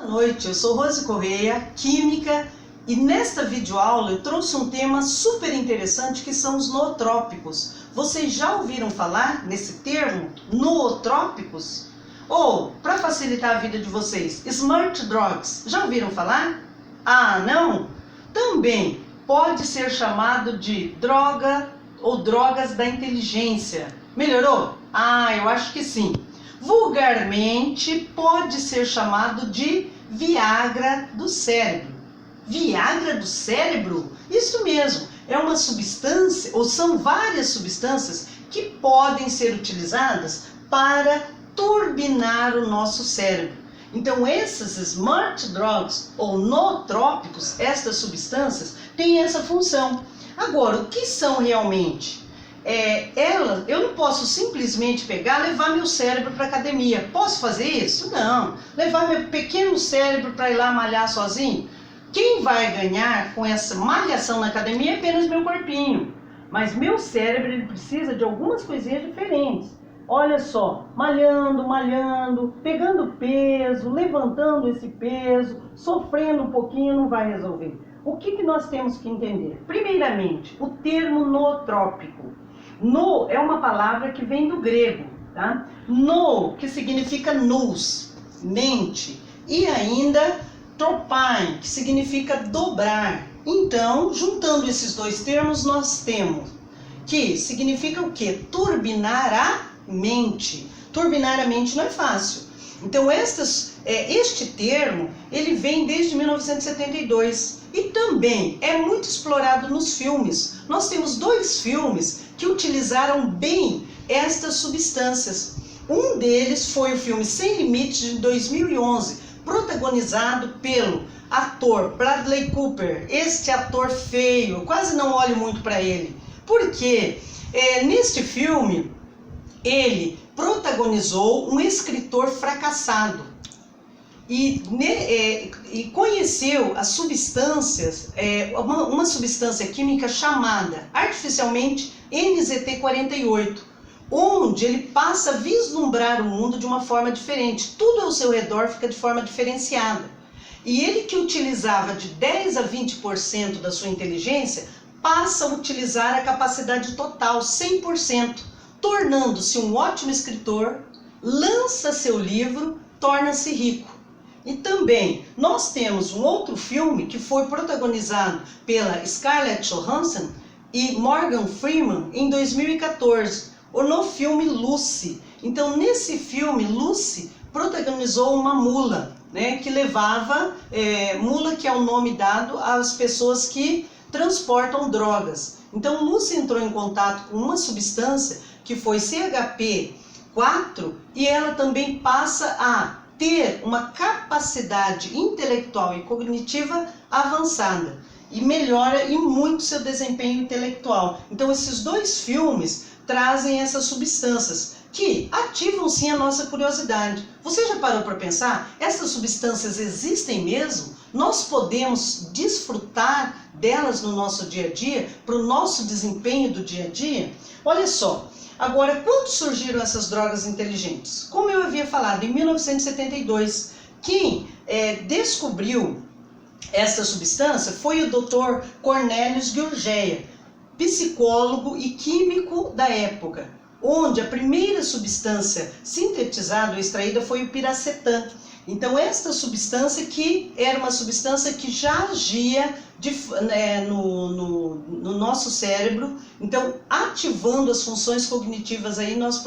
Boa noite, eu sou Rose Correia, química, e nesta videoaula eu trouxe um tema super interessante que são os nootrópicos. Vocês já ouviram falar nesse termo, nootrópicos? Ou, para facilitar a vida de vocês, smart drugs, já ouviram falar? Ah, não? Também pode ser chamado de droga ou drogas da inteligência. Melhorou? Ah, eu acho que sim. Vulgarmente pode ser chamado de Viagra do cérebro. Viagra do cérebro? Isso mesmo, é uma substância, ou são várias substâncias que podem ser utilizadas para turbinar o nosso cérebro. Então esses smart drugs ou nootrópicos, estas substâncias, têm essa função. Agora, o que são realmente? Eu não posso simplesmente levar meu cérebro para a academia. Posso fazer isso? Não. Levar meu pequeno cérebro para ir lá malhar sozinho? Quem vai ganhar com essa malhação na academia é apenas meu corpinho. Mas meu cérebro ele precisa de algumas coisinhas diferentes. Olha só, malhando, pegando peso, levantando esse peso, sofrendo um pouquinho não vai resolver. O que nós temos que entender? Primeiramente, o termo nootrópico. No é uma palavra que vem do grego, tá? No, que significa nous, mente, e ainda tropain, que significa dobrar. Então, juntando esses dois termos, nós temos que significa o quê? Turbinar a mente. Turbinar a mente não é fácil. Então, este termo, ele vem desde 1972 e também é muito explorado nos filmes. Nós temos dois filmes que utilizaram bem estas substâncias. Um deles foi o filme Sem Limites, de 2011, protagonizado pelo ator Bradley Cooper. Este ator feio, quase não olho muito para ele. Porque neste filme, ele protagonizou um escritor fracassado e conheceu as substâncias, uma substância química chamada artificialmente NZT-48, onde ele passa a vislumbrar o mundo de uma forma diferente. Tudo ao seu redor fica de forma diferenciada. E ele, que utilizava de 10 a 20% da sua inteligência, passa a utilizar a capacidade total, 100%, tornando-se um ótimo escritor, lança seu livro, torna-se rico. E também nós temos um outro filme que foi protagonizado pela Scarlett Johansson e Morgan Freeman em 2014, no filme Lucy. Então nesse filme, Lucy protagonizou uma mula, né, que levava, mula que é o nome dado às pessoas que transportam drogas. Então Lucy entrou em contato com uma substância que foi CHP4 e ela também passa a ter uma capacidade intelectual e cognitiva avançada e melhora e muito seu desempenho intelectual. Então esses dois filmes trazem essas substâncias que ativam sim a nossa curiosidade. Você já parou para pensar? Essas substâncias existem mesmo? Nós podemos desfrutar delas no nosso dia a dia, para o nosso desempenho do dia a dia? Olha só, agora, quando surgiram essas drogas inteligentes? Como eu havia falado, em 1972, quem descobriu essa substância foi o Dr. Cornelius Gurgea, psicólogo e químico da época, onde a primeira substância sintetizada ou extraída foi o piracetam. Então, esta substância que era uma substância que já agia no nosso cérebro, então ativando as funções cognitivas aí, nós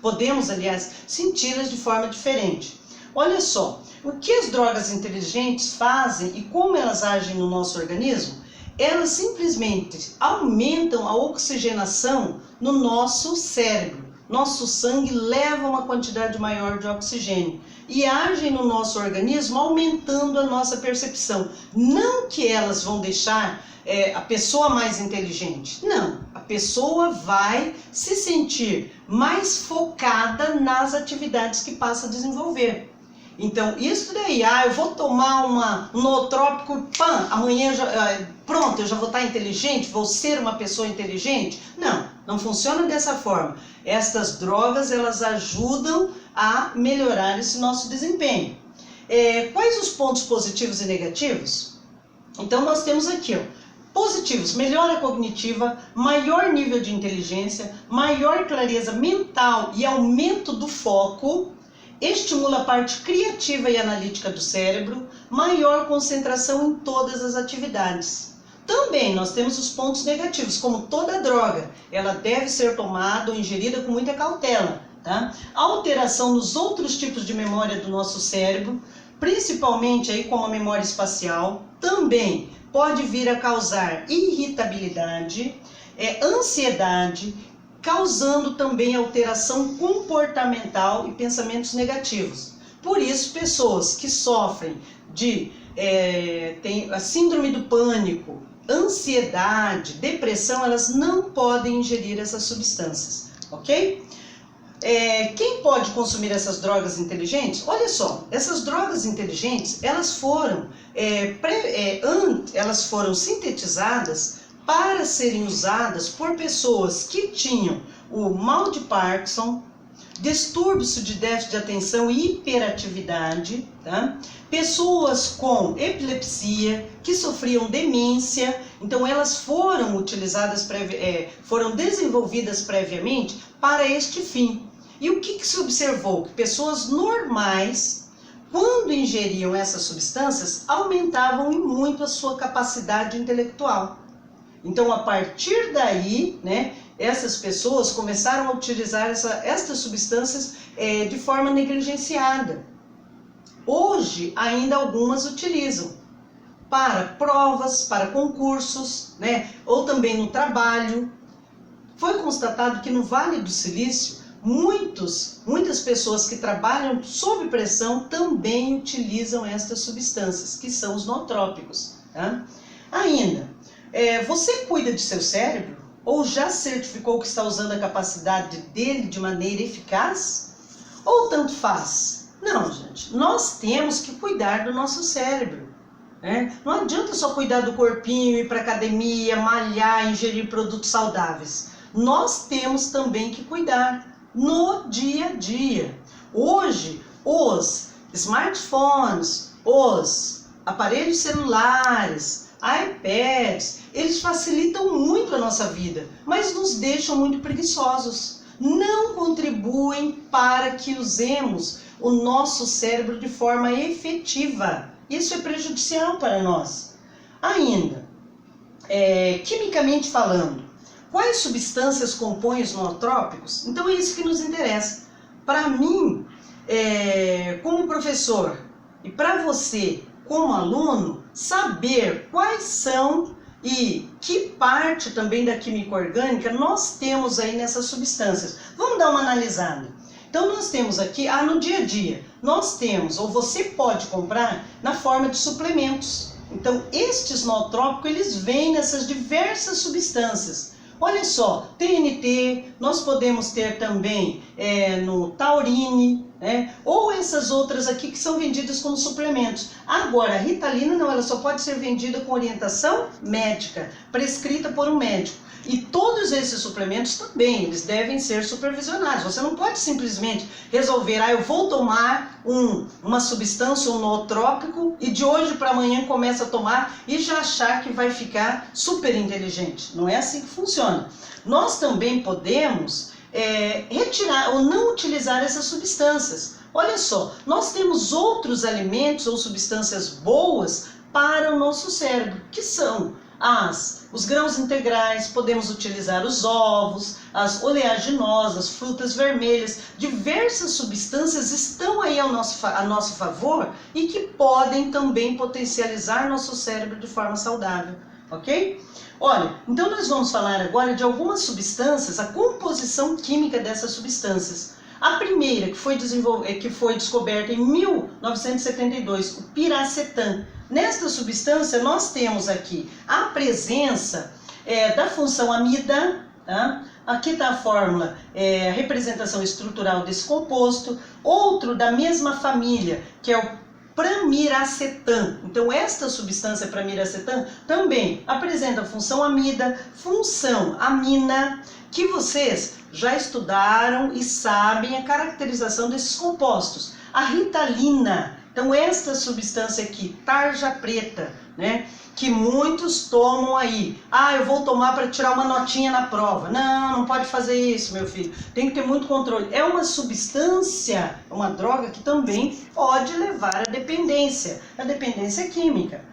podemos, aliás, senti-las de forma diferente. Olha só, o que as drogas inteligentes fazem e como elas agem no nosso organismo? Elas simplesmente aumentam a oxigenação no nosso cérebro. Nosso sangue leva uma quantidade maior de oxigênio e agem no nosso organismo aumentando a nossa percepção. Não que elas vão deixar a pessoa mais inteligente, não. A pessoa vai se sentir mais focada nas atividades que passa a desenvolver. Então, isso daí, eu vou tomar um nootrópico, amanhã pronto, eu já vou estar inteligente, vou ser uma pessoa inteligente? Não, não funciona dessa forma. Estas drogas, elas ajudam a melhorar esse nosso desempenho. Quais os pontos positivos e negativos? Então nós temos aqui, positivos: melhora cognitiva, maior nível de inteligência, maior clareza mental e aumento do foco, estimula a parte criativa e analítica do cérebro, maior concentração em todas as atividades. Também nós temos os pontos negativos, como toda droga, ela deve ser tomada ou ingerida com muita cautela, tá? Alteração nos outros tipos de memória do nosso cérebro, principalmente aí como a memória espacial, também pode vir a causar irritabilidade, ansiedade, causando também alteração comportamental e pensamentos negativos. Por isso, pessoas que sofrem de tem a síndrome do pânico, ansiedade, depressão, elas não podem ingerir essas substâncias, ok? Quem pode consumir essas drogas inteligentes? Olha só, essas drogas inteligentes, elas foram sintetizadas para serem usadas por pessoas que tinham o mal de Parkinson, distúrbios de déficit de atenção e hiperatividade, tá? Pessoas com epilepsia, que sofriam demência. Então elas foram utilizadas, foram desenvolvidas previamente para este fim. E o que se observou? Que pessoas normais, quando ingeriam essas substâncias, aumentavam em muito a sua capacidade intelectual. Então, a partir daí, né, essas pessoas começaram a utilizar estas substâncias de forma negligenciada. Hoje, ainda algumas utilizam para provas, para concursos, né, ou também no trabalho. Foi constatado que no Vale do Silício, muitas pessoas que trabalham sob pressão também utilizam estas substâncias, que são os nootrópicos, tá? Ainda, você cuida de seu cérebro? Ou já certificou que está usando a capacidade dele de maneira eficaz? Ou tanto faz? Não, gente, nós temos que cuidar do nosso cérebro, né? Não adianta só cuidar do corpinho, ir para academia, malhar, ingerir produtos saudáveis. Nós temos também que cuidar no dia a dia. Hoje, os smartphones, os aparelhos celulares, iPads, eles facilitam muito a nossa vida, mas nos deixam muito preguiçosos. Não contribuem para que usemos o nosso cérebro de forma efetiva. Isso é prejudicial para nós. Ainda, quimicamente falando, quais substâncias compõem os nootrópicos? Então é isso que nos interessa. Para mim, como professor, e para você, como aluno, saber quais são e que parte também da química orgânica nós temos aí nessas substâncias. Vamos dar uma analisada. Então nós temos aqui, no dia a dia, nós temos, ou você pode comprar na forma de suplementos. Então estes nootrópicos, eles vêm nessas diversas substâncias. Olha só, TNT, nós podemos ter também no taurine, né? Ou essas outras aqui que são vendidas como suplementos. Agora, a Ritalina não, ela só pode ser vendida com orientação médica, prescrita por um médico. E todos esses suplementos também, eles devem ser supervisionados. Você não pode simplesmente resolver, eu vou tomar uma substância, um nootrópico, e de hoje para amanhã começa a tomar e já achar que vai ficar super inteligente. Não é assim que funciona. Nós também podemos retirar ou não utilizar essas substâncias. Olha só, nós temos outros alimentos ou substâncias boas para o nosso cérebro, que são os grãos integrais, podemos utilizar os ovos, as oleaginosas, frutas vermelhas. Diversas substâncias estão aí a nosso favor e que podem também potencializar nosso cérebro de forma saudável, ok? Olha, então nós vamos falar agora de algumas substâncias, a composição química dessas substâncias. A primeira que foi descoberta em 1972, o piracetam. Nesta substância nós temos aqui a presença da função amida, tá? Aqui está a fórmula, a representação estrutural desse composto. Outro da mesma família, que é o pramiracetam. Então esta substância pramiracetam também apresenta a função amida, função amina, que vocês já estudaram e sabem a caracterização desses compostos. A Ritalina, Então esta substância aqui, tarja preta, né, que muitos tomam aí. Ah, eu vou tomar para tirar uma notinha na prova. Não, não pode fazer isso, meu filho. Tem que ter muito controle. É uma substância, uma droga que também pode levar à dependência, a dependência química.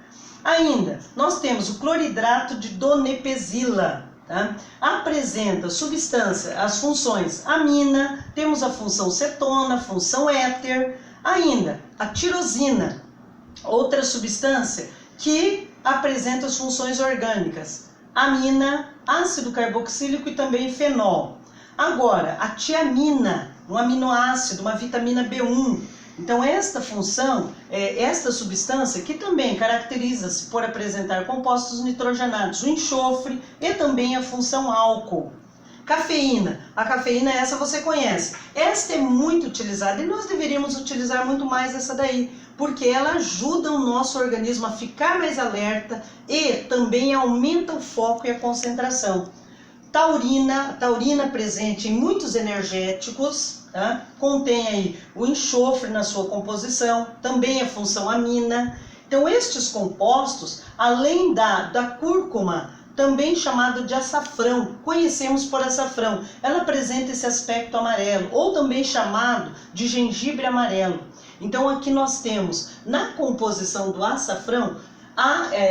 Ainda, nós temos o cloridrato de donepezila. Tá? Apresenta substância, as funções amina, temos a função cetona, função éter, ainda a tirosina, outra substância que apresenta as funções orgânicas, amina, ácido carboxílico e também fenol. Agora, a tiamina, um aminoácido, uma vitamina B1. Então esta função, esta substância que também caracteriza-se por apresentar compostos nitrogenados, o enxofre e também a função álcool. Cafeína, a cafeína essa você conhece, esta é muito utilizada e nós deveríamos utilizar muito mais essa daí, porque ela ajuda o nosso organismo a ficar mais alerta e também aumenta o foco e a concentração. Taurina presente em muitos energéticos, tá? Contém aí o enxofre na sua composição, também a função amina. Então estes compostos, além da cúrcuma, também chamado de açafrão, conhecemos por açafrão, ela apresenta esse aspecto amarelo, ou também chamado de gengibre amarelo. Então aqui nós temos, na composição do açafrão,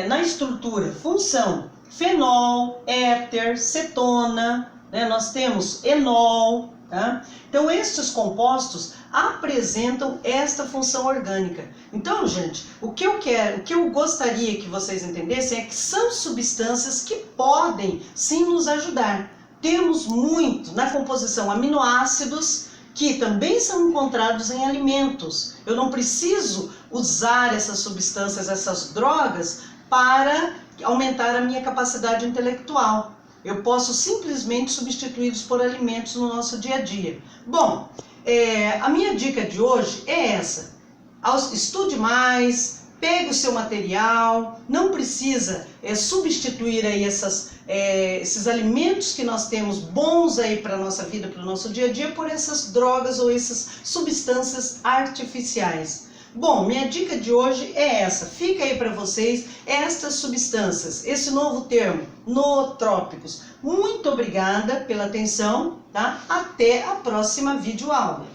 na estrutura, função fenol, éter, cetona, né? Nós temos enol, tá? Então estes compostos apresentam esta função orgânica. Então, gente, o que eu gostaria que vocês entendessem é que são substâncias que podem sim nos ajudar. Temos muito na composição aminoácidos, que também são encontrados em alimentos. Eu não preciso usar essas substâncias, essas drogas, para aumentar a minha capacidade intelectual. Eu posso simplesmente substituí-los por alimentos no nosso dia a dia. Bom, a minha dica de hoje é essa. Estude mais, pegue o seu material, não precisa substituir aí esses alimentos que nós temos bons aí para a nossa vida, para o nosso dia a dia, por essas drogas ou essas substâncias artificiais. Bom, minha dica de hoje é essa, fica aí para vocês estas substâncias, esse novo termo, nootrópicos. Muito obrigada pela atenção, tá? Até a próxima videoaula.